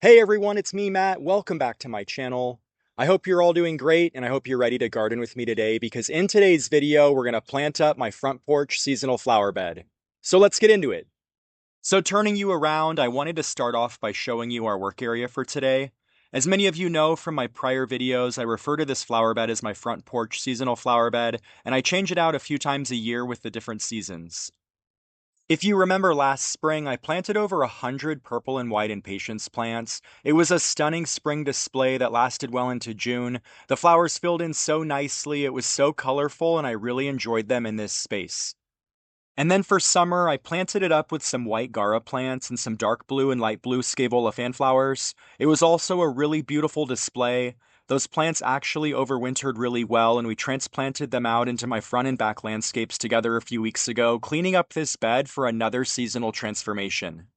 Hey everyone, it's me, Matt. Welcome back to my channel. I hope you're all doing great, and I hope you're ready to garden with me today because in today's video, we're going to plant up my front porch seasonal flower bed. So let's get into it. So turning you around, I wanted to start off by showing you our work area for today. As many of you know from my prior videos, I refer to this flower bed as my front porch seasonal flower bed, and I change it out a few times a year with the different seasons. If you remember last spring, I planted over 100 purple and white impatiens plants. It was a stunning spring display that lasted well into June. The flowers filled in so nicely, it was so colorful, and I really enjoyed them in this space. And then for summer, I planted it up with some white Gara plants and some dark blue and light blue Scaevola fanflowers. It was also a really beautiful display. Those plants actually overwintered really well, and we transplanted them out into my front and back landscapes together a few weeks ago, cleaning up this bed for another seasonal transformation.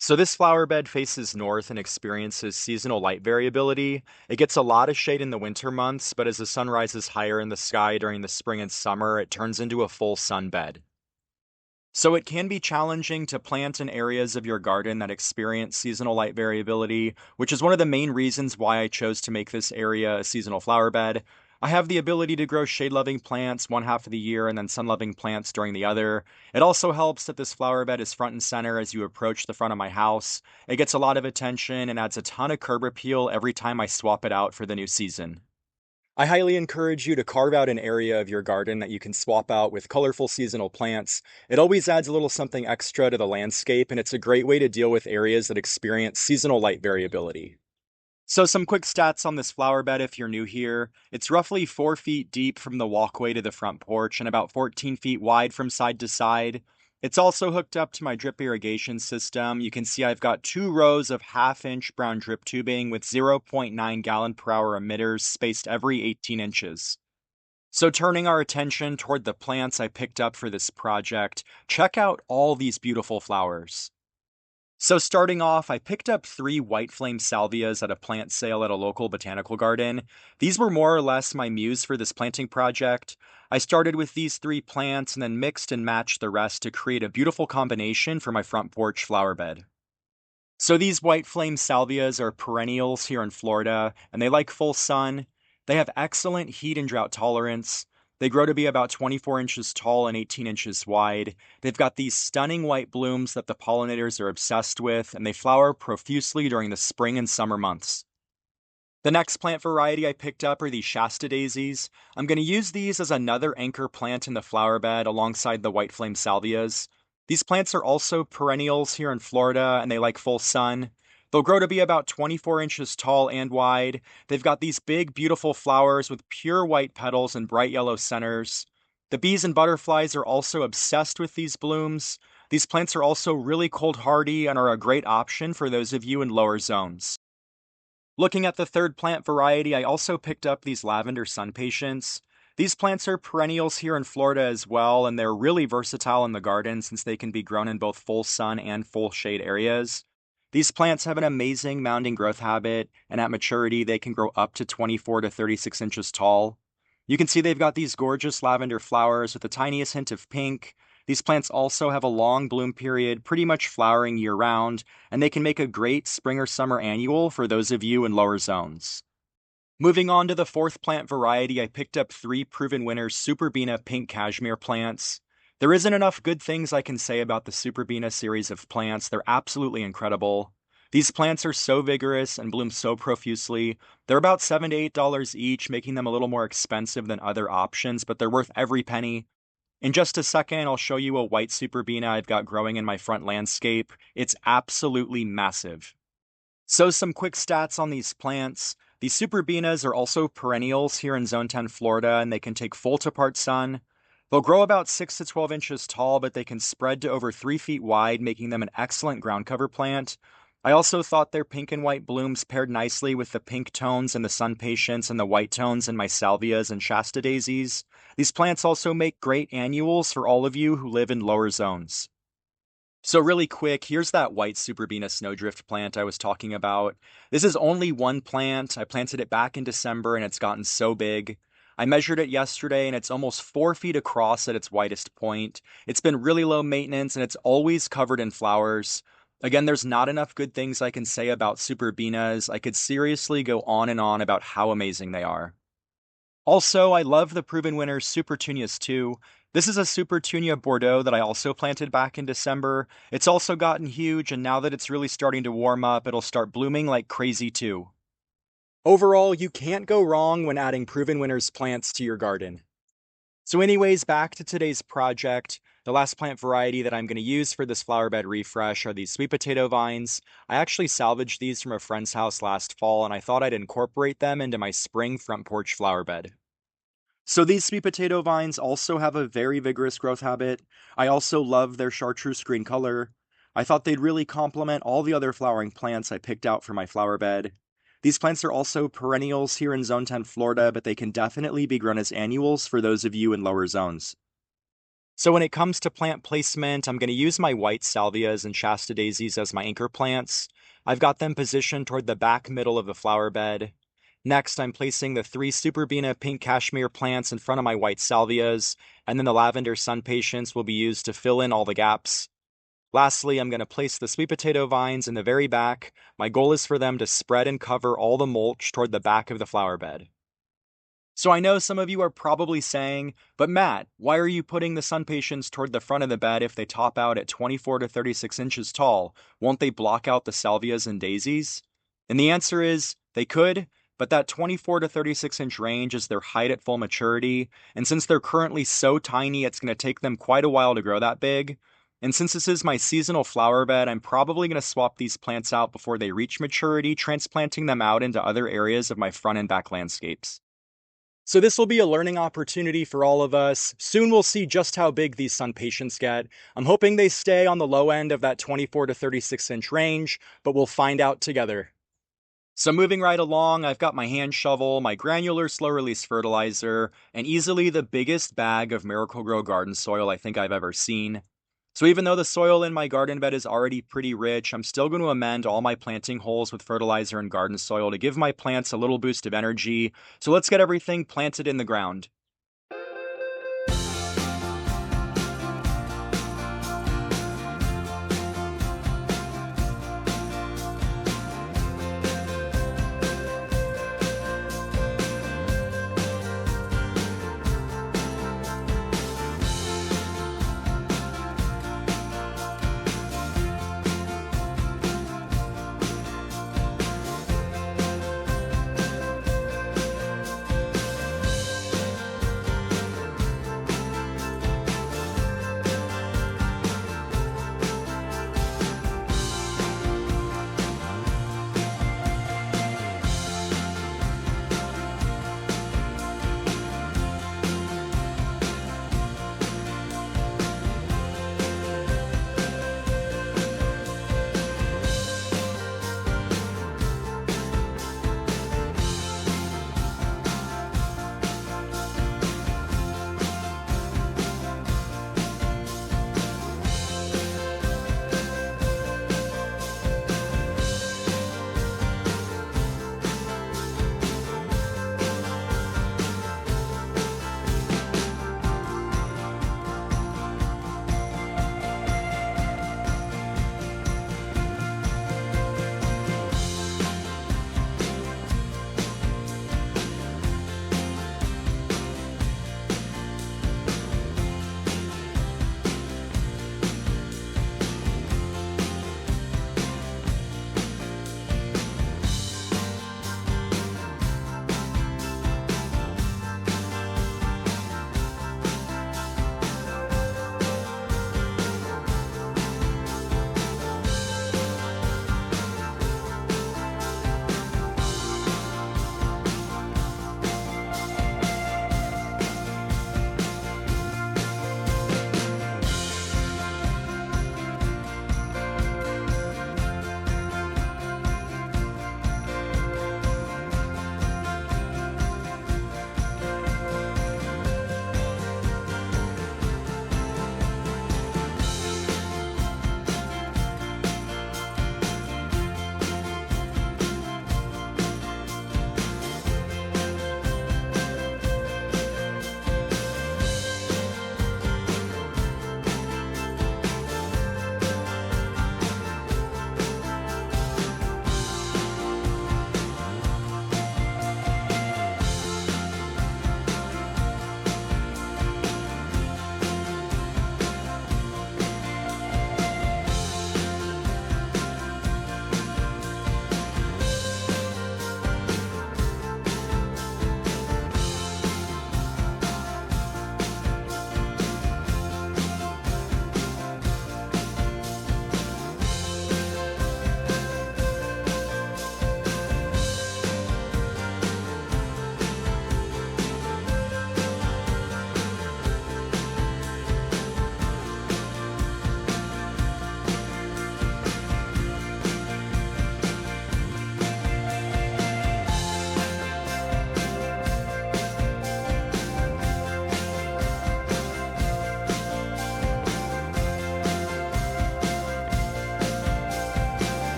So this flower bed faces north and experiences seasonal light variability. It gets a lot of shade in the winter months, but as the sun rises higher in the sky during the spring and summer, it turns into a full sun bed. So it can be challenging to plant in areas of your garden that experience seasonal light variability, which is one of the main reasons why I chose to make this area a seasonal flower bed. I have the ability to grow shade-loving plants one half of the year and then sun-loving plants during the other. It also helps that this flower bed is front and center as you approach the front of my house. It gets a lot of attention and adds a ton of curb appeal every time I swap it out for the new season. I highly encourage you to carve out an area of your garden that you can swap out with colorful seasonal plants. It always adds a little something extra to the landscape, and it's a great way to deal with areas that experience seasonal light variability. So some quick stats on this flower bed if you're new here. It's roughly 4 feet deep from the walkway to the front porch and about 14 feet wide from side to side. It's also hooked up to my drip irrigation system. You can see I've got 2 rows of half-inch brown drip tubing with 0.9 gallon per hour emitters spaced every 18 inches. So turning our attention toward the plants I picked up for this project, check out all these beautiful flowers. So starting off, I picked up 3 white flame salvias at a plant sale at a local botanical garden. These were more or less my muse for this planting project. I started with these 3 plants and then mixed and matched the rest to create a beautiful combination for my front porch flower bed. So these white flame salvias are perennials here in Florida, and they like full sun. They have excellent heat and drought tolerance. They grow to be about 24 inches tall and 18 inches wide. They've got these stunning white blooms that the pollinators are obsessed with, and they flower profusely during the spring and summer months. The next plant variety I picked up are these Shasta daisies. I'm going to use these as another anchor plant in the flower bed alongside the white flame salvias. These plants are also perennials here in Florida and they like full sun. They'll grow to be about 24 inches tall and wide. They've got these big, beautiful flowers with pure white petals and bright yellow centers. The bees and butterflies are also obsessed with these blooms. These plants are also really cold hardy and are a great option for those of you in lower zones. Looking at the third plant variety, I also picked up these lavender sun patients. These plants are perennials here in Florida as well, and they're really versatile in the garden since they can be grown in both full sun and full shade areas. These plants have an amazing mounding growth habit, and at maturity, they can grow up to 24 to 36 inches tall. You can see they've got these gorgeous lavender flowers with the tiniest hint of pink. These plants also have a long bloom period, pretty much flowering year round, and they can make a great spring or summer annual for those of you in lower zones. Moving on to the fourth plant variety, I picked up 3 proven winners Superbena pink cashmere plants. There isn't enough good things I can say about the Superbena series of plants. They're absolutely incredible. These plants are so vigorous and bloom so profusely. They're about $7 to $8 each, making them a little more expensive than other options, but they're worth every penny. In just a second, I'll show you a white Superbena I've got growing in my front landscape. It's absolutely massive. So some quick stats on these plants. These Superbenas are also perennials here in Zone 10, Florida, and they can take full to part sun. They'll grow about 6 to 12 inches tall, but they can spread to over 3 feet wide, making them an excellent ground cover plant. I also thought their pink and white blooms paired nicely with the pink tones in the sun patients and the white tones in my salvias and Shasta daisies. These plants also make great annuals for all of you who live in lower zones. So really quick, here's that white Superbena snowdrift plant I was talking about. This is only one plant. I planted it back in December and it's gotten so big. I measured it yesterday and it's almost 4 feet across at its widest point. It's been really low maintenance and it's always covered in flowers. Again, there's not enough good things I can say about Superbinas. I could seriously go on and on about how amazing they are. Also, I love the proven winners Supertunias too. This is a Supertunia Bordeaux that I also planted back in December. It's also gotten huge, and now that it's really starting to warm up, it'll start blooming like crazy too. Overall, you can't go wrong when adding proven winners plants to your garden. So anyways, back to today's project. The last plant variety that I'm going to use for this flower bed refresh are these sweet potato vines. I actually salvaged these from a friend's house last fall, and I thought I'd incorporate them into my spring front porch flower bed. So these sweet potato vines also have a very vigorous growth habit. I also love their chartreuse green color. I thought they'd really complement all the other flowering plants I picked out for my flower bed. These plants are also perennials here in Zone 10, Florida, but they can definitely be grown as annuals for those of you in lower zones. So when it comes to plant placement, I'm going to use my white salvias and Shasta daisies as my anchor plants. I've got them positioned toward the back middle of the flower bed. Next, I'm placing the 3 Superbina pink cashmere plants in front of my white salvias, and then the lavender sun patience will be used to fill in all the gaps. Lastly, I'm going to place the sweet potato vines in the very back. My goal is for them to spread and cover all the mulch toward the back of the flower bed. So I know some of you are probably saying, but Matt, why are you putting the sun patience toward the front of the bed if they top out at 24 to 36 inches tall? Won't they block out the salvias and daisies? And the answer is, they could, but that 24 to 36 inch range is their height at full maturity, and since they're currently so tiny, it's going to take them quite a while to grow that big. And since this is my seasonal flower bed, I'm probably going to swap these plants out before they reach maturity, transplanting them out into other areas of my front and back landscapes. So this will be a learning opportunity for all of us. Soon we'll see just how big these sun patients get. I'm hoping they stay on the low end of that 24 to 36 inch range, but we'll find out together. So moving right along, I've got my hand shovel, my granular slow-release fertilizer, and easily the biggest bag of Miracle-Gro garden soil I think I've ever seen. So even though the soil in my garden bed is already pretty rich, I'm still going to amend all my planting holes with fertilizer and garden soil to give my plants a little boost of energy. So let's get everything planted in the ground.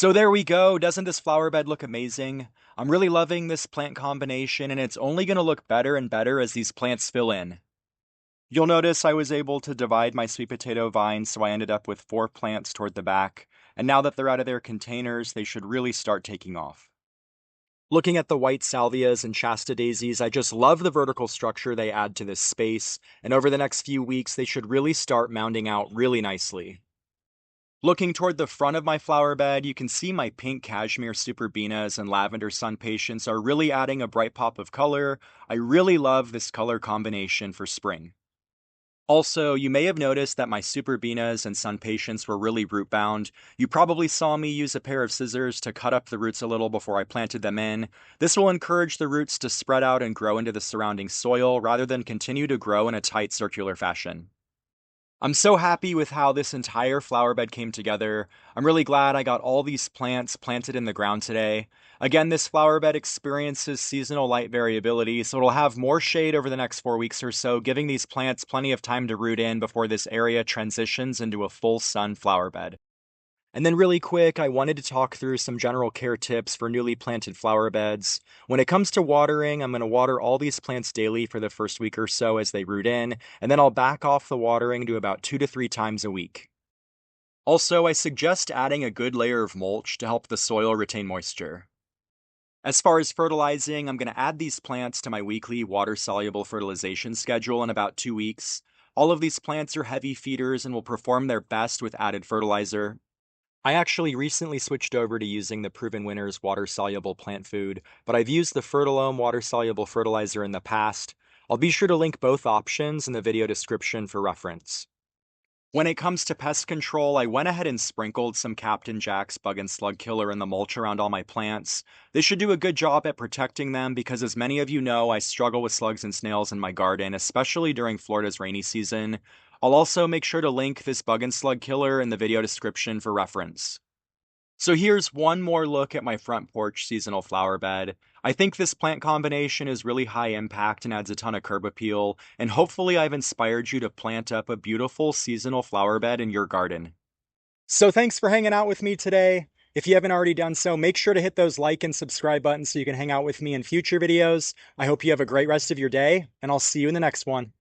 So there we go. Doesn't this flower bed look amazing? I'm really loving this plant combination, and it's only going to look better and better as these plants fill in. You'll notice I was able to divide my sweet potato vines, so I ended up with 4 plants toward the back, and now that they're out of their containers, they should really start taking off. Looking at the white salvias and Shasta daisies, I just love the vertical structure they add to this space, and over the next few weeks, they should really start mounding out really nicely. Looking toward the front of my flower bed, you can see my pink cashmere superbenas and lavender sun patience are really adding a bright pop of color. I really love this color combination for spring. Also, you may have noticed that my superbenas and sun patience were really root bound. You probably saw me use a pair of scissors to cut up the roots a little before I planted them in. This will encourage the roots to spread out and grow into the surrounding soil rather than continue to grow in a tight circular fashion. I'm so happy with how this entire flower bed came together. I'm really glad I got all these plants planted in the ground today. Again, this flower bed experiences seasonal light variability, so it'll have more shade over the next 4 weeks or so, giving these plants plenty of time to root in before this area transitions into a full sun flower bed. And then really quick, I wanted to talk through some general care tips for newly planted flower beds. When it comes to watering, I'm going to water all these plants daily for the first week or so as they root in, and then I'll back off the watering to about 2 to 3 times a week. Also, I suggest adding a good layer of mulch to help the soil retain moisture. As far as fertilizing, I'm going to add these plants to my weekly water-soluble fertilization schedule in about 2 weeks. All of these plants are heavy feeders and will perform their best with added fertilizer. I actually recently switched over to using the Proven Winners water-soluble plant food, but I've used the Fertilome water-soluble fertilizer in the past. I'll be sure to link both options in the video description for reference. When it comes to pest control, I went ahead and sprinkled some Captain Jack's bug and slug killer in the mulch around all my plants. This should do a good job at protecting them because, as many of you know, I struggle with slugs and snails in my garden, especially during Florida's rainy season. I'll also make sure to link this bug and slug killer in the video description for reference. So here's one more look at my front porch seasonal flower bed. I think this plant combination is really high impact and adds a ton of curb appeal, and hopefully I've inspired you to plant up a beautiful seasonal flower bed in your garden. So thanks for hanging out with me today. If you haven't already done so, make sure to hit those like and subscribe buttons so you can hang out with me in future videos. I hope you have a great rest of your day, and I'll see you in the next one.